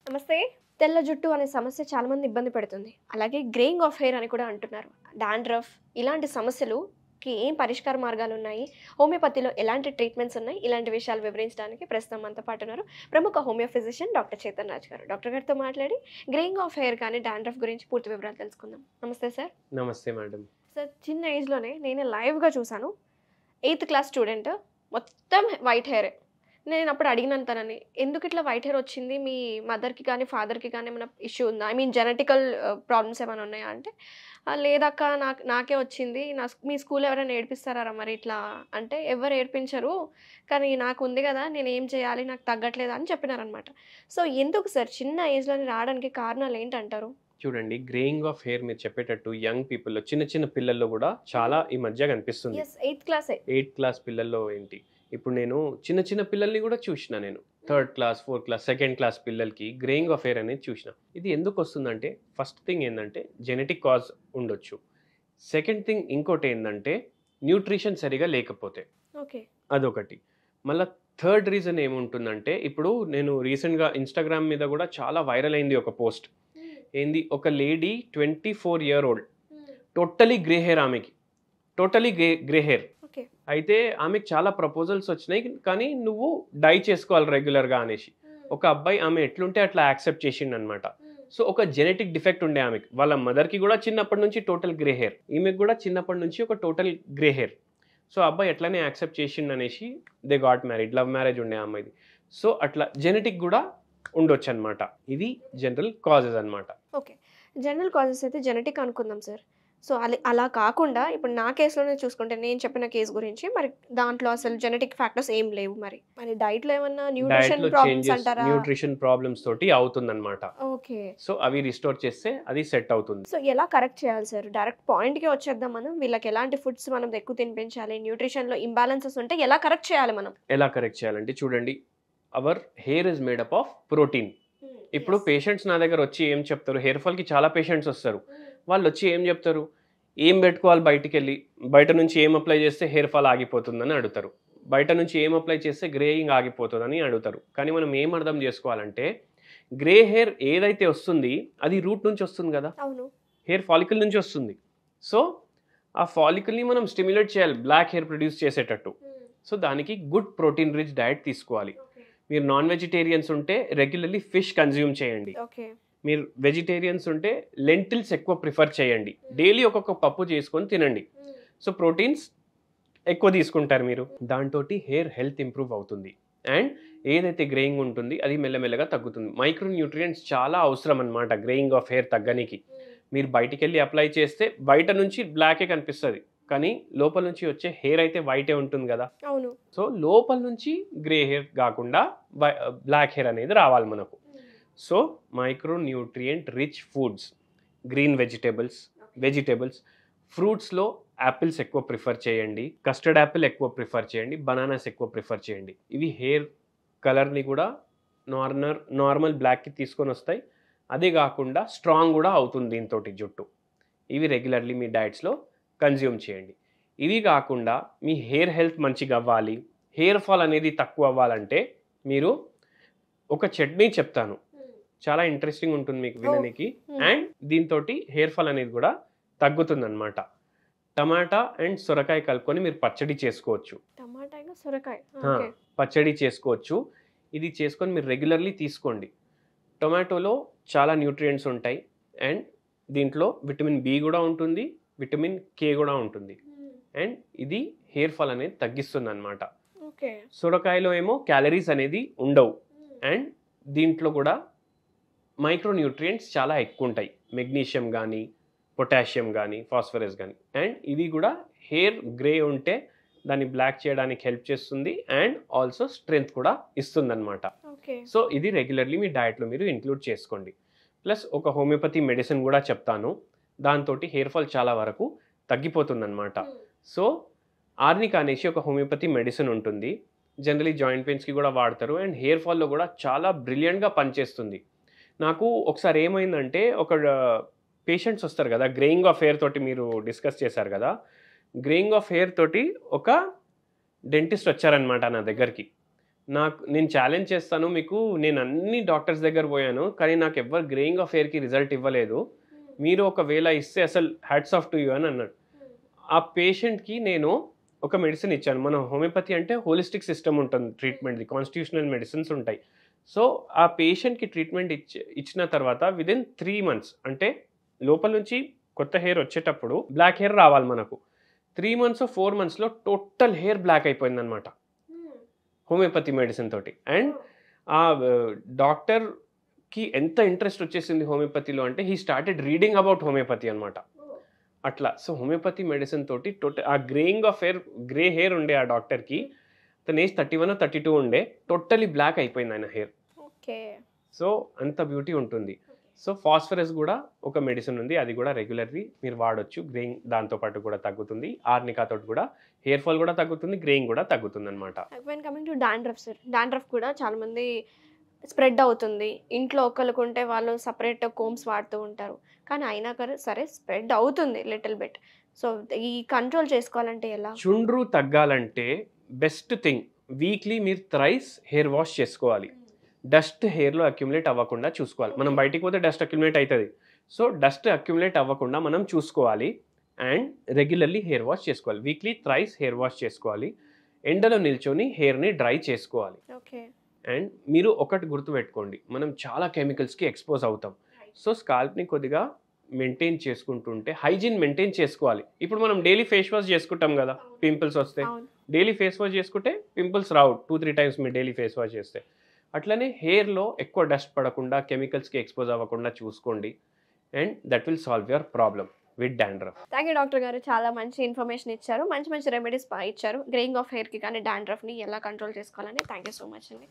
నమస్తే. తెల్ల జుట్టు అనే సమస్య చాలా మంది ఇబ్బంది పెడుతుంది. అలాగే గ్రేయింగ్ ఆఫ్ హెయిర్ అని కూడా అంటున్నారు. డాండ్రఫ్ ఇలాంటి సమస్యలుకి ఏం పరిష్కార మార్గాలున్నాయి? హోమియోపతిలో ఎలాంటి ట్రీట్మెంట్స్ ఉన్నాయి? ఇలాంటి విషయాలు వివరించడానికి ప్రస్తుతం మనతో పాటు ఉన్నారు ప్రముఖ homeo physician doctor Chetan Raj గారు. డాక్టర్ గారితో మాట్లాడి గ్రేయింగ్ ఆఫ్ హెయిర్ కానీ డాండ్రఫ్ గురించి పూర్తి వివరాలు తెలుసుకుందాం. నమస్తే సార్. నమస్తే మేడం. సార్, చిన్న ఏజ్‌లోనే నేను లైవ్‌గా చూసాను. 8th క్లాస్ స్టూడెంట్ మొత్తం వైట్ హెయిరే. నేనప్పుడు అడిగినాను తనని, "ఎందుకు ఇట్లా వైట్ హెయిర్ వచ్చింది? మీ మదర్‌కి కానీ, ఫాదర్‌కి కానీ ఏమైనా ఇష్యూ ఉందా? ఐ మీన్ జెనెటికల్ ప్రాబ్లమ్స్ ఏమైనా ఉన్నాయా?" అంటే, లేదక్క నాకే వచ్చింది. మీ స్కూల్‌లో ఎవరైనా ఏడిపిస్తారా మరి ఇట్లా?" అంటే, "ఎవరు ఏడిపించరు. కానీ నాకుంది కదా! నేనేం చేయాలి? నాకు తగ్గట్లేదు" అని చెప్పినారనమాట. సో, ఎందుకు సార్ చిన్న ఏజ్‌లోనే రావడానికి కారణాలు ఏంటంటారు? చూడండి, గ్రేయింగ్ ఆఫ్ హెయిర్ మీరు చెప్పేటట్టు యంగ్ పీపుల్‌లో చిన్న చిన్న పిల్లల్లో కూడా చాలా ఈ మధ్య కనిపిస్తుంది. యెస్, 8th క్లాసే. 8th క్లాస్ పిల్లల్లో ఏంటి, ఇప్పుడు నేను చిన్న చిన్న పిల్లల్ని కూడా చూసిన. నేను 3rd class, 4th class, 2nd class పిల్లలకి గ్రేయింగ్ ఆఫ్ హెయిర్ అనేది చూసిన. ఇది ఎందుకు వస్తుందంటే, ఫస్ట్ థింగ్ ఏంటంటే జెనెటిక్ కాజ్ ఉండొచ్చు. సెకండ్ థింగ్ ఇంకోటి ఏంటంటే న్యూట్రిషన్ సరిగా లేకపోతే, ఓకే. అదొకటి. మళ్ళీ థర్డ్ రీజన్ ఏముంటుందంటే, ఇప్పుడు నేను రీసెంట్గా ఇన్స్టాగ్రామ్ మీద కూడా చాలా వైరల్ అయింది ఒక పోస్ట్. ఏంది, ఒక lady 24 year old, totally grey hair, ఆమెకి టోటలీ గ్రే హెయిర్. ఓకే. అయితే ఆమెకి చాలా ప్రపోజల్స్ వచ్చినాయి, కానీ నువ్వు డై చేసుకోవాలి రెగ్యులర్గా అనేసి. ఒక అబ్బాయి ఆమె ఎట్లుంటే అట్లా యాక్సెప్ట్ చేసిండు అనమాట. సో ఒక జెనెటిక్ డిఫెక్ట్ ఉండే ఆమెకి. వాళ్ళ మదర్కి కూడా చిన్నప్పటి నుంచి టోటల్ గ్రే హెయిర్, ఈమెకి కూడా చిన్నప్పటి నుంచి ఒక టోటల్ గ్రే హెయిర్. సో అబ్బాయి ఎట్లనే యాక్సెప్ట్ చేసిండు అనేసి they got married. Love marriage ఉండే అమ్మాయిది. సో అట్లా జెనెటిక్ కూడా ఉండొచ్చు అనమాట. ఇది జనరల్ కాజెస్ అనమాట. ఓకే. జనరల్ కాజెస్ అయితే జెనెటిక్ అనుకుందాం సార్. సో, అలా కాకుండా ఇప్పుడు నా కేస్‌లోనే చూసుకుంటే నేను చెప్పిన కేస్ గురించి మరి దాంట్లో అసలు జెనెటిక్ ఫ్యాక్టర్స్ ఏం లేవు మరి. మరి డైట్‌లో ఏమన్నా న్యూట్రిషన్ డైట్లో ప్రాబ్లమ్స్ చేంజెస్, అంటారా? న్యూట్రిషన్ ప్రాబ్లమ్స్ తోటి అవుతుందన్నమాట. ఓకే. సో అవి రిస్టోర్ చేస్తే అది సెట్ అవుతుంది. సో, ఎలా కరెక్ట్ చేయాలి సార్? డైరెక్ట్ పాయింట్‌కే వచ్చేద్దాం మనం. వీళ్ళకి ఎలాంటి ఫుడ్స్ మనం ఎక్కువ తినిపించాలి? న్యూట్రిషన్‌లో ఇంబాలెన్సెస్ ఉంటే ఎలా కరెక్ట్ చేయాలి మనం? ఎలా కరెక్ట్ చేయాలంటే, చూడండి, hour hair is made up of protein. ఇప్పుడు పేషెంట్స్ నా దగ్గర వచ్చి ఏం చెప్తారు, హెయిర్ ఫాల్కి చాలా పేషెంట్స్ వస్తారు. వాళ్ళు వచ్చి ఏం చెప్తారు, ఏం పెట్టుకోవాలి, బయటికి వెళ్ళి బయట నుంచి ఏం అప్లై చేస్తే హెయిర్ ఫాల్ ఆగిపోతుందని అడుగుతారు. బయట నుంచి ఏం అప్లై చేస్తే గ్రేయింగ్ ఆగిపోతుందని అడుగుతారు. కానీ మనం ఏం అర్థం చేసుకోవాలంటే, గ్రే హెయిర్ ఏదైతే వస్తుంది అది రూట్ నుంచి వస్తుంది కదా, అవును. హెయిర్ ఫాలికల్ నుంచి వస్తుంది. సో ఆ ఫాలికల్ని మనం స్టిమ్యులేట్ చేయాలి బ్లాక్ హెయిర్ ప్రొడ్యూస్ చేసేటట్టు. సో దానికి గుడ్ ప్రోటీన్ రిచ్ డయట్ తీసుకోవాలి. మీరు నాన్ వెజిటేరియన్స్ ఉంటే రెగ్యులర్లీ ఫిష్ కన్జ్యూమ్ చేయండి. ఓకే. మీరు వెజిటేరియన్స్ ఉంటే లెంటిల్స్ ఎక్కువ ప్రిఫర్ చేయండి. డైలీ ఒక్కొక్క పప్పు చేసుకొని తినండి. సో ప్రోటీన్స్ ఎక్కువ తీసుకుంటారు మీరు. దాంతో హెయిర్ హెల్త్ ఇంప్రూవ్ అవుతుంది. అండ్ ఏదైతే గ్రేయింగ్ ఉంటుంది అది మెల్లమెల్లగా తగ్గుతుంది. మైక్రో న్యూట్రియంట్స్ చాలా అవసరం అనమాట గ్రేయింగ్ ఆఫ్ హెయిర్ తగ్గనికి. మీరు బయటికి వెళ్ళి అప్లై చేస్తే బయట నుంచి బ్లాకే కనిపిస్తుంది, కానీ లోపల నుంచి వచ్చే హెయిర్ అయితే వైటే ఉంటుంది కదా. అవును. సో లోపల నుంచి గ్రే హెయిర్ కాకుండా బ్లాక్ హెయిర్ అనేది రావాలి మనకు. So micro nutrient rich foods, green vegetables, ఫ్రూట్స్లో యాపిల్స్ ఎక్కువ ప్రిఫర్ చేయండి, కస్టర్డ్ యాపిల్ ఎక్కువ ప్రిఫర్ చేయండి, బనానాస్ ఎక్కువ ప్రిఫర్ చేయండి. ఇవి హెయిర్ కలర్ని కూడా నార్మల్ బ్లాక్కి తీసుకొని వస్తాయి. అదే కాకుండా స్ట్రాంగ్ కూడా అవుతుంది దీంతో జుట్టు. ఇవి రెగ్యులర్లీ మీ డైట్స్లో కన్జ్యూమ్ చేయండి. ఇవి కాకుండా మీ హెయిర్ హెల్త్ మంచిగా అవ్వాలి, హెయిర్ ఫాల్ అనేది తక్కువ అవ్వాలంటే మీరు ఒక చట్నీ చెప్తాను, చాలా ఇంట్రెస్టింగ్ ఉంటుంది మీకు వినడానికి. అండ్ దీంతో హెయిర్ ఫాల్ అనేది కూడా తగ్గుతుంది అనమాట. టమాటా అండ్ సొరకాయ కలుపుకొని మీరు పచ్చడి చేసుకోవచ్చు. పచ్చడి చేసుకోవచ్చు. ఇది చేసుకొని మీరు రెగ్యులర్లీ తీసుకోండి. టొమాటోలో చాలా న్యూట్రియంట్స్ ఉంటాయి అండ్ దీంట్లో విటమిన్ బి కూడా ఉంటుంది, విటమిన్ కే కూడా ఉంటుంది. అండ్ ఇది హెయిర్ ఫాల్ అనేది తగ్గిస్తుంది అనమాట. సొరకాయలో ఏమో క్యాలరీస్ అనేది ఉండవు అండ్ దీంట్లో కూడా మైక్రో న్యూట్రియంట్స్ చాలా ఎక్కువ ఉంటాయి. మెగ్నీషియం కానీ, పొటాషియం కానీ, ఫాస్ఫరస్ కానీ. అండ్ ఇవి కూడా హెయిర్ గ్రే ఉంటే దాన్ని బ్లాక్ చేయడానికి హెల్ప్ చేస్తుంది అండ్ ఆల్సో స్ట్రెంగ్త్ కూడా ఇస్తుంది అనమాట. సో ఇది రెగ్యులర్లీ మీ డయట్లో మీరు ఇంక్లూడ్ చేసుకోండి. ప్లస్ ఒక హోమియోపతి మెడిసిన్ కూడా చెప్తాను, దాంతో హెయిర్ ఫాల్ చాలా వరకు తగ్గిపోతుంది అనమాట. సో ఆర్నిక్ అనేసి ఒక హోమియోపతి మెడిసిన్ ఉంటుంది. జనరలీ జాయింట్ పెయిన్స్కి కూడా వాడతారు అండ్ హెయిర్ ఫాల్లో కూడా చాలా బ్రిలియంట్గా పనిచేస్తుంది. నాకు ఒకసారి ఏమైందంటే, ఒక పేషెంట్స్ వస్తారు కదా, గ్రేయింగ్ ఆఫ్ హెయిర్ తోటి మీరు డిస్కస్ చేశారు కదా, గ్రేయింగ్ ఆఫ్ హెయిర్ తోటి ఒక డెంటిస్ట్ వచ్చారనమాట నా దగ్గరికి. నేను ఛాలెంజ్ చేస్తాను మీకు, నేను అన్ని డాక్టర్స్ దగ్గర పోయాను కానీ నాకు ఎవరు గ్రేయింగ్ ఆఫ్ హెయిర్కి రిజల్ట్ ఇవ్వలేదు, మీరు ఒకవేళ ఇస్తే అసలు హ్యాట్స్ ఆఫ్ టు యూ అని అన్నాడు. ఆ పేషెంట్కి నేను ఒక మెడిసిన్ ఇచ్చాను. మన హోమియోపతి అంటే హోలిస్టిక్ సిస్టమ్ ఉంటుంది ట్రీట్మెంట్ది, కాన్స్టిట్యూషనల్ మెడిసిన్స్ ఉంటాయి. సో ఆ పేషెంట్కి ట్రీట్మెంట్ ఇచ్చిన తర్వాత విదిన్ 3 months, అంటే లోపల నుంచి కొత్త హెయిర్ వచ్చేటప్పుడు బ్లాక్ హెయిర్ రావాలి మనకు. 3 months 4 monthsలో టోటల్ హెయిర్ బ్లాక్ అయిపోయింది అనమాట హోమియోపతి మెడిసిన్ తోటి. అండ్ ఆ డాక్టర్కి ఎంత ఇంట్రెస్ట్ వచ్చేసింది హోమియోపతిలో అంటే he started reading about homeopathy అనమాట. అట్లా సో హోమియోపతి మెడిసిన్ తోటి టోటల్ ఆ greying of hair, grey hair ఉండే ఆ డాక్టర్కి, తన ఏజ్ 31 or 32 ఉండే, టోటలీ బ్లాక్ అయిపోయింది ఆయన హెయిర్. ఓకే. సో అంత బ్యూటీ ఉంటుంది. సో ఫాస్ఫరస్ కూడా ఒక మెడిసిన్ ఉంది, అది కూడా రెగ్యులర్లీ మీరు వాడొచ్చు. గ్రేయింగ్ దాంతోపాటు కూడా తగ్గుతుంది. ఆర్నికా తోటి కూడా హెయిర్ ఫాల్ కూడా తగ్గుతుంది, గ్రేయింగ్ కూడా తగ్గుతుంది అనమాట. When coming to dandruff sir, dandruff కూడా చాలామంది స్ప్రెడ్ అవుతుంది. ఇంట్లో ఒకరికి ఉంటే వాళ్ళు సపరేట్ కోమ్స్ వాడుతూ ఉంటారు, కానీ అయినా సరే స్ప్రెడ్ అవుతుంది లిటిల్ బిట్. సో ఈ కంట్రోల్ చేసుకోవాలంటే ఎలా? చుండ్రు తగ్గాలంటే బెస్ట్ థింగ్, వీక్లీ మీరు థ్రైస్ హెయిర్ వాష్ చేసుకోవాలి. డస్ట్ హెయిర్లో అక్యుములేట్ అవ్వకుండా చూసుకోవాలి. మనం బయటికి పోతే డస్ట్ అక్యుములేట్ అవుతుంది. సో డస్ట్ అక్యుములేట్ అవ్వకుండా మనం చూసుకోవాలి. అండ్ రెగ్యులర్లీ హెయిర్ వాష్ చేసుకోవాలి. వీక్లీ థ్రైస్ హెయిర్ వాష్ చేసుకోవాలి. ఎండలో నిల్చొని హెయిర్ని డ్రై చేసుకోవాలి. ఓకే. అండ్ మీరు ఒకటి గుర్తుపెట్టుకోండి, మనం చాలా కెమికల్స్కి ఎక్స్పోజ్ అవుతాం. సో స్కాల్ప్ని కొద్దిగా మెయింటైన్ చేసుకుంటుంటే, హైజీన్ మెయింటైన్ చేసుకోవాలి. ఇప్పుడు మనం డైలీ ఫేస్ వాష్ చేసుకుంటాం కదా, పింపుల్స్ వస్తే డైలీ ఫేస్ వాష్ చేసుకుంటే పింపుల్స్ రావు. 2-3 times మీరు డైలీ ఫేస్ వాష్ చేస్తే. అట్లనే హెయిర్లో ఎక్కువ డస్ట్ పడకుండా, కెమికల్స్కి ఎక్స్పోజ్ అవ్వకుండా చూసుకోండి. And that will solve your problem with dandruff. Thank you doctor గారు, చాలా మంచి ఇన్ఫర్మేషన్ ఇచ్చారు, మంచి మంచి రెమెడీస్ ఇచ్చారు గ్రేయింగ్ ఆఫ్ హెయిర్కి కానీ డాండ్రఫ్ని ఎలా కంట్రోల్ చేసుకోవాలని. థ్యాంక్ యూ సో మచ్ అండి.